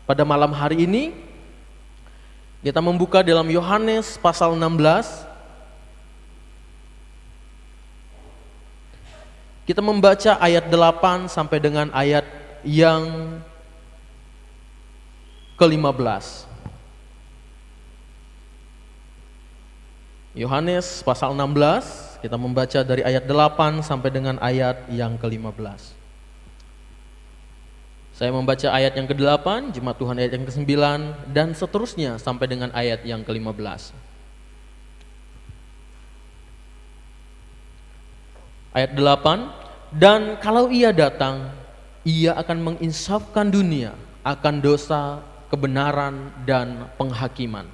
Pada malam hari ini kita membuka dalam Yohanes pasal 16. Kita membaca ayat 8 sampai dengan ayat yang ke-15. Yohanes pasal 16, kita membaca dari ayat 8 sampai dengan ayat yang ke-15. Saya membaca ayat yang ke-8, jemaat Tuhan ayat yang ke-9, dan seterusnya sampai dengan ayat yang ke-15. Ayat 8, dan kalau ia datang, ia akan menginsafkan dunia akan dosa, kebenaran, dan penghakiman.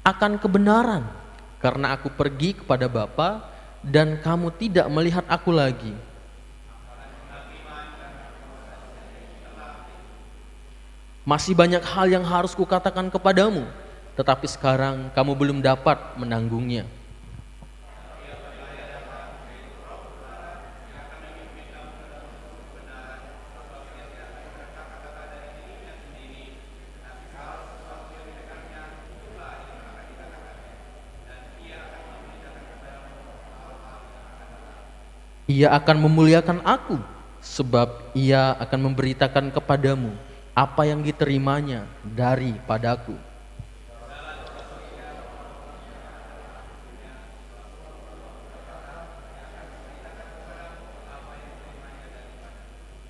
Akan kebenaran, karena aku pergi kepada Bapa, dan kamu tidak melihat aku lagi. Masih banyak hal yang harus kukatakan kepadamu, tetapi sekarang kamu belum dapat menanggungnya. Ia akan memuliakan aku, sebab ia akan memberitakan kepadamu apa yang diterimanya daripadaku.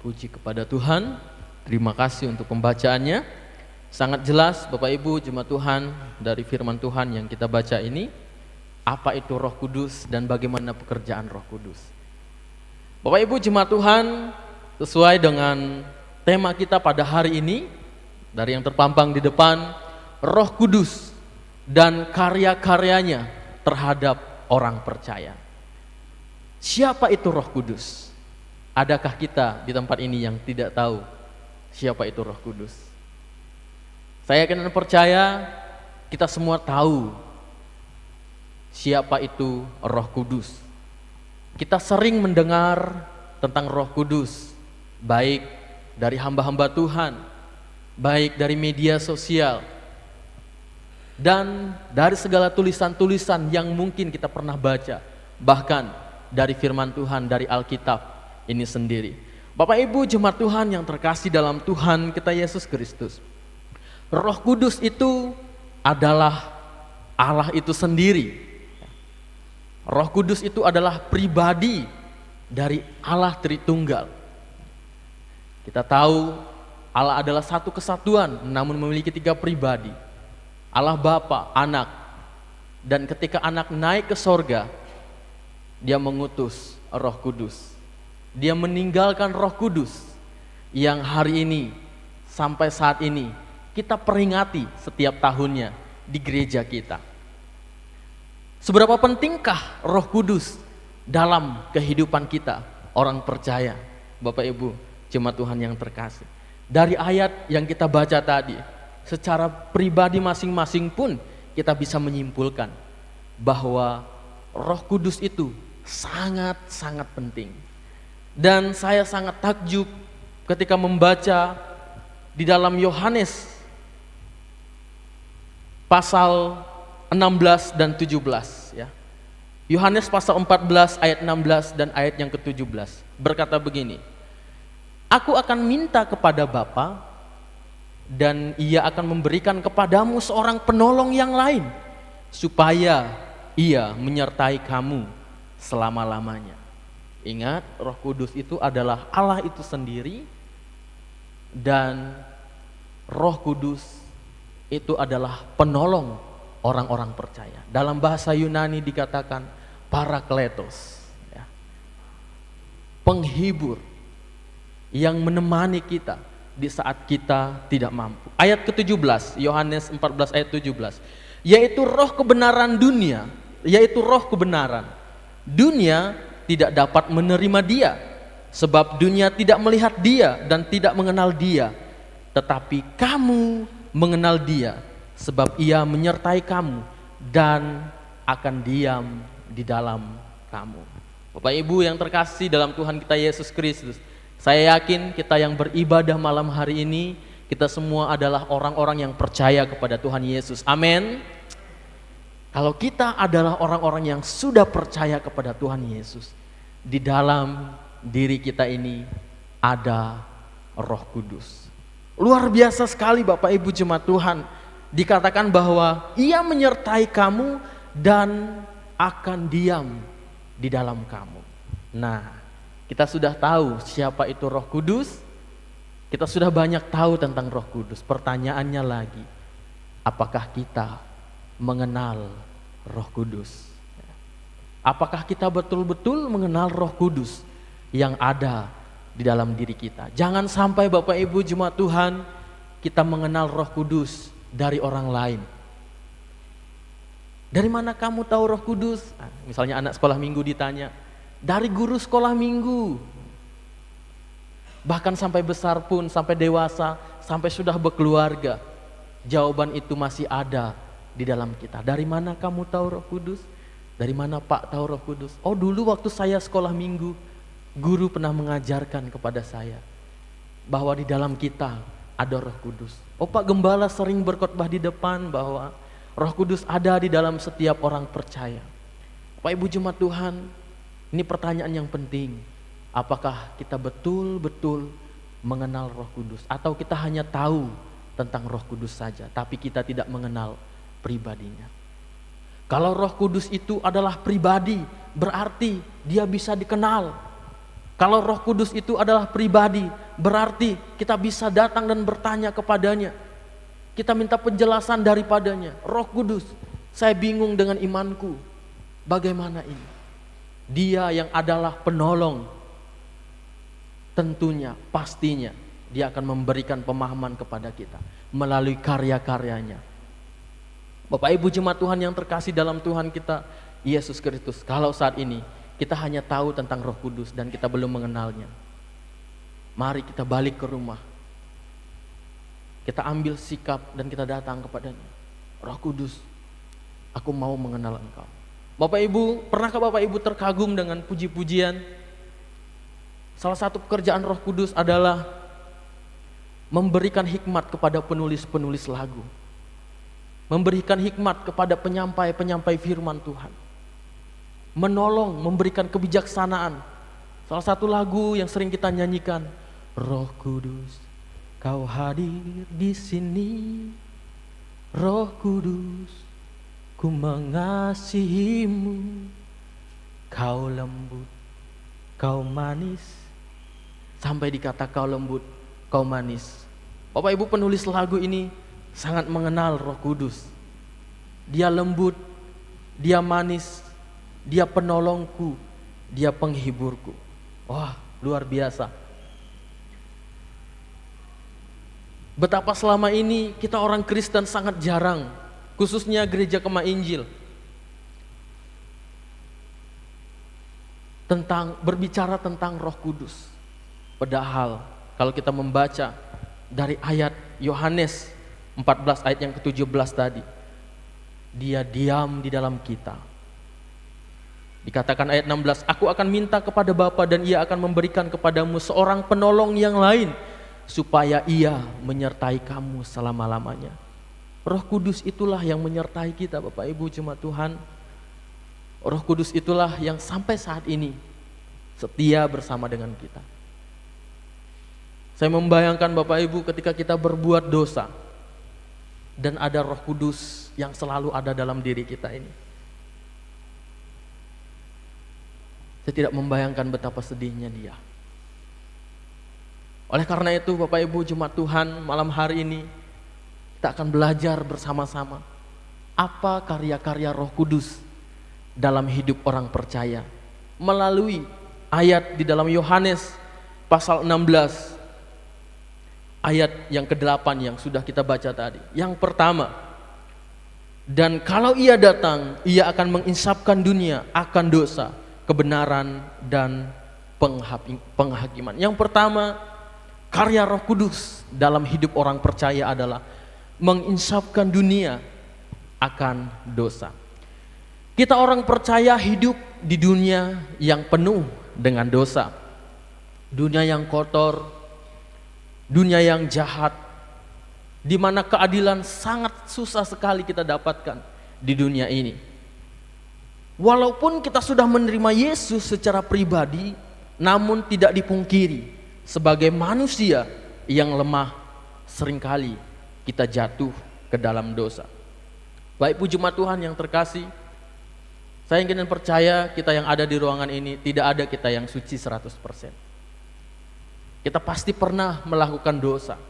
Puji kepada Tuhan. Terima kasih untuk pembacaannya. Sangat jelas Bapak Ibu jemaat Tuhan dari firman Tuhan yang kita baca ini, apa itu Roh Kudus dan bagaimana pekerjaan Roh Kudus. Bapak Ibu jemaat Tuhan, sesuai dengan tema kita pada hari ini, dari yang terpampang di depan, Roh Kudus dan karya-karyanya terhadap orang percaya. Siapa itu Roh Kudus? Adakah kita di tempat ini yang tidak tahu siapa itu Roh Kudus? Saya yakin dan percaya kita semua tahu siapa itu Roh Kudus. Kita sering mendengar tentang Roh Kudus, baik dari hamba-hamba Tuhan, baik dari media sosial, dan dari segala tulisan-tulisan yang mungkin kita pernah baca, bahkan dari firman Tuhan, dari Alkitab ini sendiri. Bapak Ibu jemaat Tuhan yang terkasih dalam Tuhan kita Yesus Kristus, Roh Kudus itu adalah Allah itu sendiri. Roh Kudus itu adalah pribadi dari Allah Tritunggal. Kita tahu Allah adalah satu kesatuan namun memiliki 3 pribadi. Allah Bapa, Anak, dan ketika Anak naik ke sorga, Dia mengutus Roh Kudus. Dia meninggalkan Roh Kudus yang hari ini sampai saat ini kita peringati setiap tahunnya di gereja kita. Seberapa pentingkah Roh Kudus dalam kehidupan kita orang percaya, Bapak Ibu jemaat Tuhan yang terkasih. Dari ayat yang kita baca tadi, secara pribadi masing-masing pun kita bisa menyimpulkan bahwa Roh Kudus itu sangat-sangat penting. Dan saya sangat takjub ketika membaca di dalam Yohanes pasal 16 dan 17 ya. Yohanes pasal 14 ayat 16 dan ayat yang ke-17 berkata begini, aku akan minta kepada Bapa dan ia akan memberikan kepadamu seorang penolong yang lain supaya ia menyertai kamu selama-lamanya. Ingat, Roh Kudus itu adalah Allah itu sendiri, dan Roh Kudus itu adalah penolong orang-orang percaya. Dalam bahasa Yunani dikatakan parakletos, ya. Penghibur yang menemani kita di saat kita tidak mampu. Ayat ke-17, Yohanes 14 ayat 17, yaitu roh kebenaran dunia, yaitu roh kebenaran. Dunia tidak dapat menerima Dia, sebab dunia tidak melihat Dia dan tidak mengenal Dia. Tetapi kamu mengenal Dia, sebab Ia menyertai kamu dan akan diam di dalam kamu. Bapak Ibu yang terkasih dalam Tuhan kita Yesus Kristus, saya yakin kita yang beribadah malam hari ini, kita semua adalah orang-orang yang percaya kepada Tuhan Yesus. Amin. Kalau kita adalah orang-orang yang sudah percaya kepada Tuhan Yesus, di dalam diri kita ini ada Roh Kudus. Luar biasa sekali Bapak Ibu jemaat Tuhan. Dikatakan bahwa Ia menyertai kamu dan akan diam di dalam kamu. Nah, kita sudah tahu siapa itu Roh Kudus. Kita sudah banyak tahu tentang Roh Kudus. Pertanyaannya lagi, apakah kita mengenal Roh Kudus? Apakah kita betul-betul mengenal Roh Kudus yang ada di dalam diri kita? Jangan sampai Bapak Ibu jemaat Tuhan, kita mengenal Roh Kudus dari orang lain. Dari mana kamu tahu Roh Kudus? Nah, misalnya anak sekolah minggu ditanya, dari guru sekolah minggu. Bahkan sampai besar pun, sampai dewasa, sampai sudah berkeluarga, jawaban itu masih ada di dalam kita. Dari mana kamu tahu Roh Kudus? Dari mana Pak tahu Roh Kudus? Oh, dulu waktu saya sekolah minggu, guru pernah mengajarkan kepada saya bahwa di dalam kita ada Roh Kudus. Oh, Pak Gembala sering berkhotbah di depan bahwa Roh Kudus ada di dalam setiap orang percaya. Pak Ibu jemaat Tuhan, ini pertanyaan yang penting. Apakah kita betul-betul mengenal Roh Kudus, atau kita hanya tahu tentang Roh Kudus saja, tapi kita tidak mengenal pribadinya? Kalau Roh Kudus itu adalah pribadi, berarti dia bisa dikenal. Kalau Roh Kudus itu adalah pribadi, berarti kita bisa datang dan bertanya kepadanya. Kita minta penjelasan daripadanya. Roh Kudus, saya bingung dengan imanku. Bagaimana ini? Dia yang adalah penolong. Tentunya, pastinya dia akan memberikan pemahaman kepada kita melalui karya-karyanya. Bapak Ibu jemaat Tuhan yang terkasih dalam Tuhan kita Yesus Kristus, kalau saat ini kita hanya tahu tentang Roh Kudus dan kita belum mengenalnya, mari kita balik ke rumah. Kita ambil sikap dan kita datang kepadanya. Roh Kudus, aku mau mengenal Engkau. Bapak Ibu, pernahkah Bapak Ibu terkagum dengan puji-pujian? Salah satu pekerjaan Roh Kudus adalah memberikan hikmat kepada penulis-penulis lagu. Memberikan hikmat kepada penyampai-penyampai firman Tuhan. Menolong, memberikan kebijaksanaan. Salah satu lagu yang sering kita nyanyikan, Roh Kudus, Kau hadir di sini. Roh Kudus, ku mengasihimu. Kau lembut, kau manis. Sampai dikata kau lembut, kau manis. Bapak Ibu penulis lagu ini sangat mengenal Roh Kudus. Dia lembut, dia manis, dia penolongku, dia penghiburku. Wah, luar biasa. Betapa selama ini kita orang Kristen sangat jarang, khususnya gereja Kemah Injil, berbicara tentang Roh Kudus. Padahal kalau kita membaca dari ayat Yohanes 14 ayat yang ke-17 tadi, dia diam di dalam kita. Dikatakan ayat 16, aku akan minta kepada Bapa dan ia akan memberikan kepadamu seorang penolong yang lain, supaya ia menyertai kamu selama-lamanya. Roh Kudus itulah yang menyertai kita Bapak Ibu jemaat Tuhan. Roh Kudus itulah yang sampai saat ini setia bersama dengan kita. Saya membayangkan Bapak Ibu ketika kita berbuat dosa dan ada Roh Kudus yang selalu ada dalam diri kita ini. Saya tidak membayangkan betapa sedihnya dia. Oleh karena itu Bapak Ibu jemaat Tuhan, malam hari ini kita akan belajar bersama-sama apa karya-karya Roh Kudus dalam hidup orang percaya melalui ayat di dalam Yohanes pasal 16 ayat yang ke-8 yang sudah kita baca tadi. Yang pertama, dan kalau ia datang, ia akan menginsafkan dunia akan dosa, kebenaran, dan penghakiman. Yang pertama, karya Roh Kudus dalam hidup orang percaya adalah menginsafkan dunia akan dosa. Kita orang percaya hidup di dunia yang penuh dengan dosa. Dunia yang kotor, dunia yang jahat, di mana keadilan sangat susah sekali kita dapatkan di dunia ini. Walaupun kita sudah menerima Yesus secara pribadi, namun tidak dipungkiri sebagai manusia yang lemah, seringkali kita jatuh ke dalam dosa. Baik Ibu jemaat Tuhan yang terkasih, saya ingin percaya kita yang ada di ruangan ini tidak ada kita yang suci 100%. Kita pasti pernah melakukan dosa.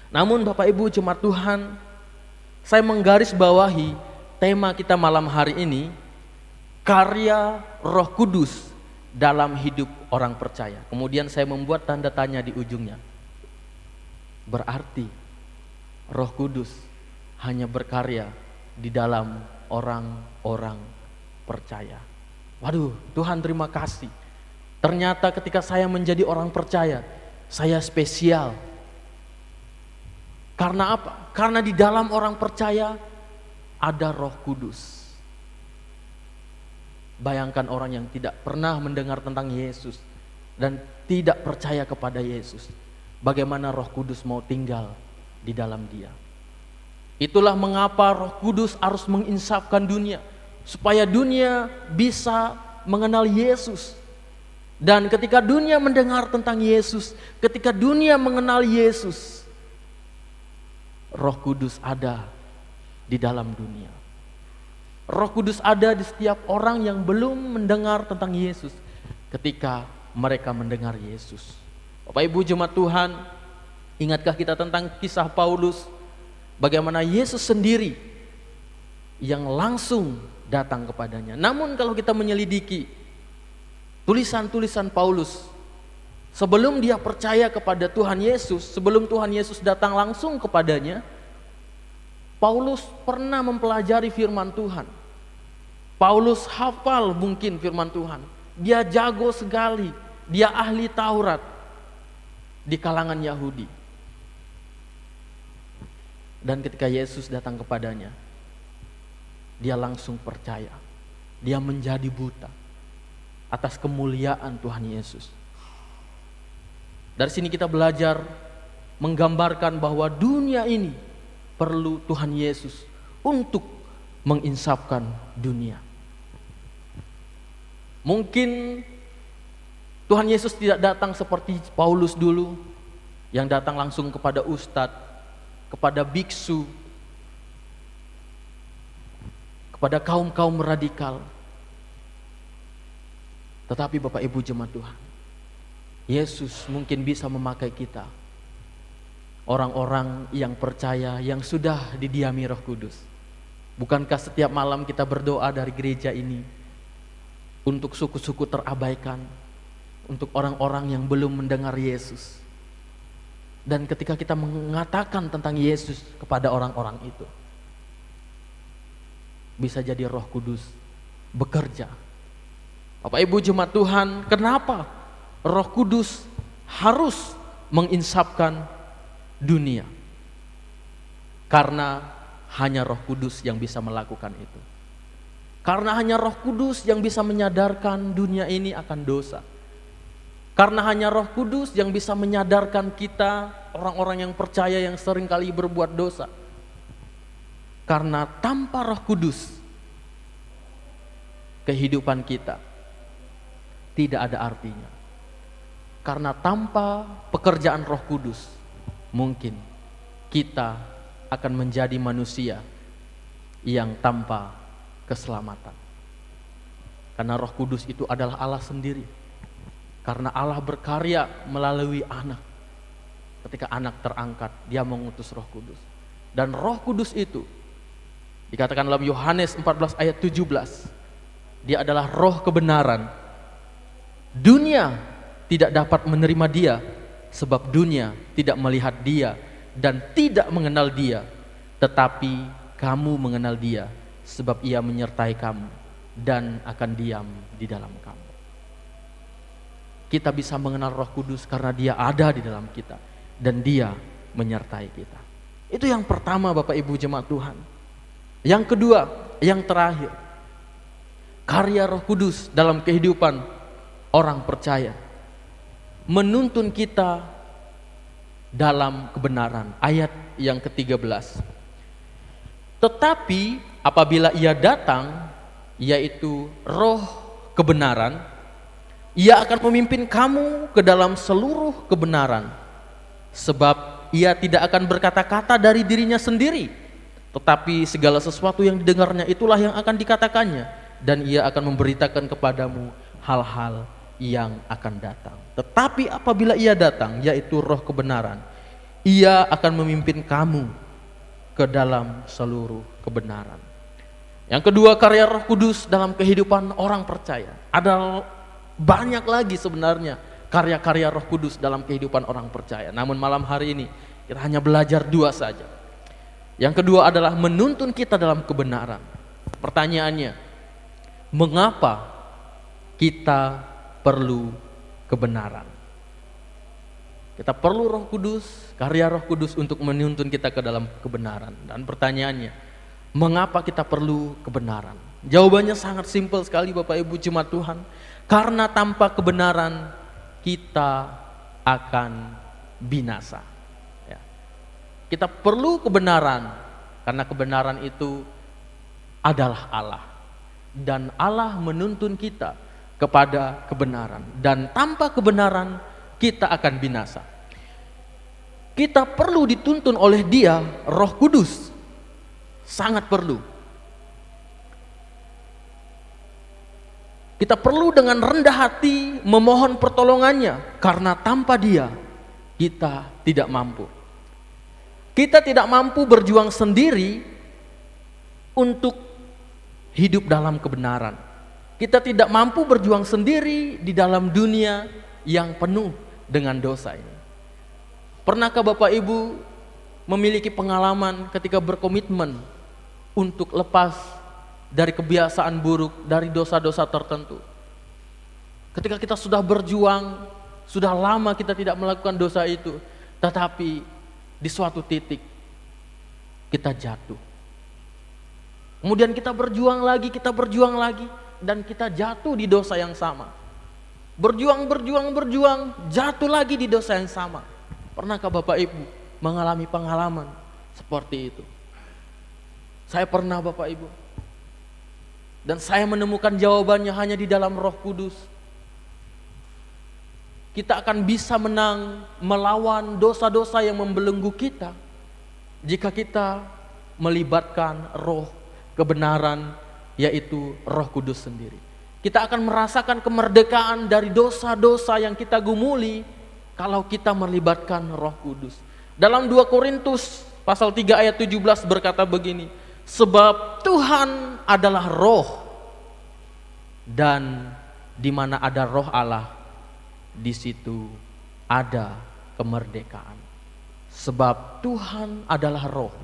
Namun Bapak Ibu jemaat Tuhan, saya menggarisbawahi tema kita malam hari ini, karya Roh Kudus dalam hidup orang percaya. Kemudian saya membuat tanda tanya di ujungnya. Berarti Roh Kudus hanya berkarya di dalam orang-orang percaya. Waduh, Tuhan terima kasih. Ternyata ketika saya menjadi orang percaya, saya spesial. Karena apa? Karena di dalam orang percaya ada Roh Kudus. Bayangkan orang yang tidak pernah mendengar tentang Yesus dan tidak percaya kepada Yesus, bagaimana Roh Kudus mau tinggal di dalam dia. Itulah mengapa Roh Kudus harus menginsafkan dunia, supaya dunia bisa mengenal Yesus. Dan ketika dunia mendengar tentang Yesus, ketika dunia mengenal Yesus, Roh Kudus ada di dalam dunia. Roh Kudus ada di setiap orang yang belum mendengar tentang Yesus ketika mereka mendengar Yesus. Bapak Ibu jemaat Tuhan, ingatkah kita tentang kisah Paulus, bagaimana Yesus sendiri yang langsung datang kepadanya. Namun kalau kita menyelidiki tulisan-tulisan Paulus, sebelum dia percaya kepada Tuhan Yesus, sebelum Tuhan Yesus datang langsung kepadanya, Paulus pernah mempelajari firman Tuhan. Paulus hafal mungkin firman Tuhan. Dia jago sekali, dia ahli Taurat di kalangan Yahudi. Dan ketika Yesus datang kepadanya, dia langsung percaya. Dia menjadi buta atas kemuliaan Tuhan Yesus. Dari sini kita belajar menggambarkan bahwa dunia ini perlu Tuhan Yesus untuk menginsafkan dunia. Mungkin Tuhan Yesus tidak datang seperti Paulus dulu, yang datang langsung kepada ustadz, kepada biksu, kepada kaum-kaum radikal. Tetapi Bapak Ibu jemaat Tuhan, Yesus mungkin bisa memakai kita, orang-orang yang percaya, yang sudah didiami Roh Kudus. Bukankah setiap malam kita berdoa dari gereja ini untuk suku-suku terabaikan, untuk orang-orang yang belum mendengar Yesus. Dan ketika kita mengatakan tentang Yesus kepada orang-orang itu, bisa jadi Roh Kudus bekerja. Bapak Ibu jemaat Tuhan, kenapa Roh Kudus harus menginsafkan dunia? Karena hanya Roh Kudus yang bisa melakukan itu. Karena hanya Roh Kudus yang bisa menyadarkan dunia ini akan dosa. Karena hanya Roh Kudus yang bisa menyadarkan kita, orang-orang yang percaya yang seringkali berbuat dosa. Karena tanpa Roh Kudus, kehidupan kita tidak ada artinya. Karena tanpa pekerjaan Roh Kudus, mungkin kita akan menjadi manusia yang tanpa keselamatan. Karena Roh Kudus itu adalah Allah sendiri. Karena Allah berkarya melalui anak. Ketika anak terangkat, dia mengutus Roh Kudus. Dan Roh Kudus itu dikatakan dalam Yohanes 14 ayat 17, dia adalah roh kebenaran. Dunia tidak dapat menerima dia, sebab dunia tidak melihat dia dan tidak mengenal dia. Tetapi kamu mengenal dia, sebab ia menyertai kamu dan akan diam di dalam kamu. Kita bisa mengenal Roh Kudus karena dia ada di dalam kita dan dia menyertai kita. Itu yang pertama Bapak Ibu jemaat Tuhan. Yang kedua, yang terakhir, karya Roh Kudus dalam kehidupan orang percaya, menuntun kita dalam kebenaran. Ayat yang ke-13. Tetapi apabila Ia datang, yaitu Roh kebenaran, Ia akan memimpin kamu ke dalam seluruh kebenaran, sebab Ia tidak akan berkata-kata dari dirinya sendiri, tetapi segala sesuatu yang didengarnya itulah yang akan dikatakannya, dan Ia akan memberitakan kepadamu hal-hal yang akan datang. Tetapi apabila Ia datang, yaitu Roh kebenaran, Ia akan memimpin kamu ke dalam seluruh kebenaran. Yang kedua, karya Roh Kudus dalam kehidupan orang percaya. Ada banyak lagi sebenarnya karya-karya Roh Kudus dalam kehidupan orang percaya. Namun malam hari ini kita hanya belajar dua saja. Yang kedua adalah menuntun kita dalam kebenaran. Pertanyaannya, mengapa kita perlu kebenaran? Kita perlu Roh Kudus, karya Roh Kudus untuk menuntun kita ke dalam kebenaran. Dan pertanyaannya, mengapa kita perlu kebenaran? Jawabannya sangat simpel sekali Bapak Ibu jemaat Tuhan. Karena tanpa kebenaran kita akan binasa. Ya. Kita perlu kebenaran karena kebenaran itu adalah Allah. Dan Allah menuntun kita kepada kebenaran. Dan tanpa kebenaran kita akan binasa. Kita perlu dituntun oleh Dia, Roh Kudus. Sangat perlu. Kita perlu dengan rendah hati memohon pertolongannya, karena tanpa Dia kita tidak mampu. Kita tidak mampu berjuang sendiri untuk hidup dalam kebenaran. Kita tidak mampu berjuang sendiri di dalam dunia yang penuh dengan dosa ini. Pernahkah Bapak Ibu memiliki pengalaman ketika berkomitmen untuk lepas dari kebiasaan buruk, dari dosa-dosa tertentu? Ketika kita sudah berjuang, sudah lama kita tidak melakukan dosa itu, tetapi di suatu titik kita jatuh. Kemudian kita berjuang lagi, dan kita jatuh di dosa yang sama. Berjuang, jatuh lagi di dosa yang sama. Pernahkah Bapak Ibu mengalami pengalaman seperti itu? Saya pernah Bapak Ibu. Dan saya menemukan jawabannya hanya di dalam Roh Kudus. Kita akan bisa menang melawan dosa-dosa yang membelenggu kita jika kita melibatkan roh kebenaran, yaitu Roh Kudus sendiri. Kita akan merasakan kemerdekaan dari dosa-dosa yang kita gumuli kalau kita melibatkan Roh Kudus. Dalam 2 Korintus pasal 3 ayat 17 berkata begini, sebab Tuhan adalah roh, dan di mana ada roh Allah, di situ ada kemerdekaan. Sebab Tuhan adalah roh,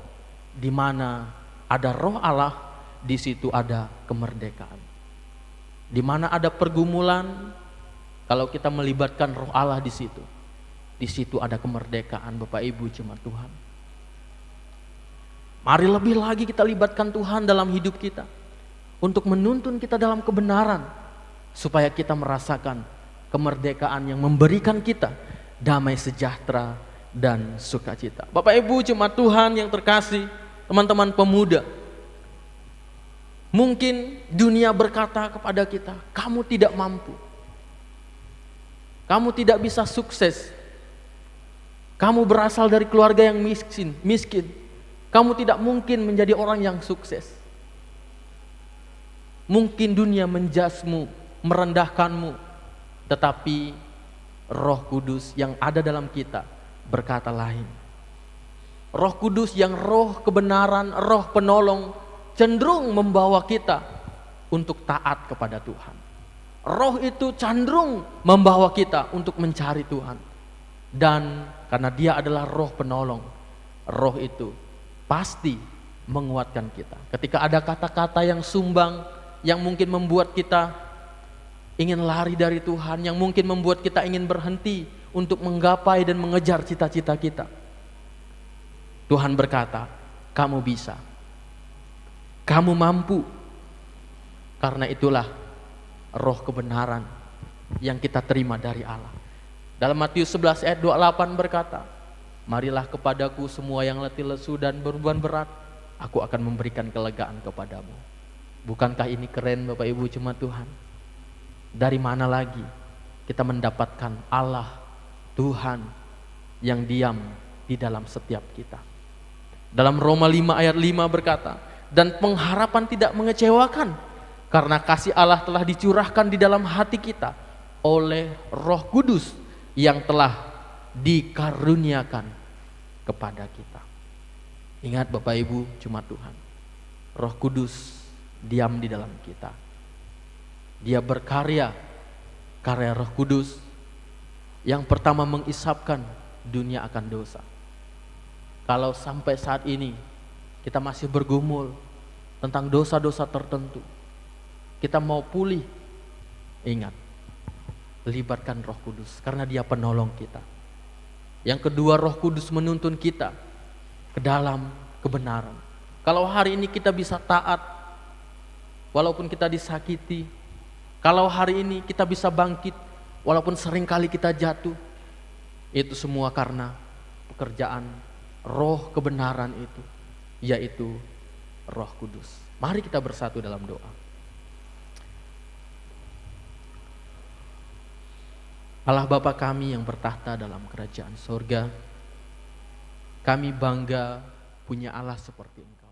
di mana ada roh Allah, di situ ada kemerdekaan. Di mana ada pergumulan, kalau kita melibatkan roh Allah di situ ada kemerdekaan Bapak Ibu jemaat Tuhan. Mari lebih lagi kita libatkan Tuhan dalam hidup kita untuk menuntun kita dalam kebenaran, supaya kita merasakan kemerdekaan yang memberikan kita damai sejahtera dan sukacita. Bapak Ibu jemaat Tuhan yang terkasih, teman-teman pemuda, mungkin dunia berkata kepada kita, kamu tidak mampu, kamu tidak bisa sukses, kamu berasal dari keluarga yang miskin, kamu tidak mungkin menjadi orang yang sukses. Mungkin dunia menjudge-mu, merendahkanmu, tetapi Roh Kudus yang ada dalam kita berkata lain. Roh Kudus yang roh kebenaran, roh penolong, cenderung membawa kita untuk taat kepada Tuhan. Roh itu cenderung membawa kita untuk mencari Tuhan. Dan karena Dia adalah roh penolong, roh itu pasti menguatkan kita. Ketika ada kata-kata yang sumbang, yang mungkin membuat kita ingin lari dari Tuhan, yang mungkin membuat kita ingin berhenti untuk menggapai dan mengejar cita-cita kita, Tuhan berkata, kamu bisa, kamu mampu, Karena itulah roh kebenaran yang kita terima dari Allah. Dalam Matius 11 ayat 28 berkata, marilah kepadaku semua yang letih lesu dan berbeban berat, aku akan memberikan kelegaan kepadamu. Bukankah ini keren Bapak Ibu jemaat Tuhan? Dari mana lagi kita mendapatkan Allah, Tuhan yang diam di dalam setiap kita? Dalam Roma 5 ayat 5 berkata, dan pengharapan tidak mengecewakan, karena kasih Allah telah dicurahkan di dalam hati kita oleh Roh Kudus yang telah dikaruniakan kepada kita. Ingat Bapak Ibu jemaat Tuhan, Roh Kudus diam di dalam kita. Dia berkarya, karya Roh Kudus yang pertama mengisapkan dunia akan dosa. Kalau sampai saat ini kita masih bergumul tentang dosa-dosa tertentu, kita mau pulih, ingat, libatkan Roh Kudus karena Dia penolong kita. Yang kedua, Roh Kudus menuntun kita ke dalam kebenaran. Kalau hari ini kita bisa taat walaupun kita disakiti, kalau hari ini kita bisa bangkit walaupun seringkali kita jatuh, itu semua karena pekerjaan roh kebenaran itu, yaitu Roh Kudus. Mari kita bersatu dalam doa. Allah Bapa kami yang bertahta dalam kerajaan surga, kami bangga punya Allah seperti Engkau.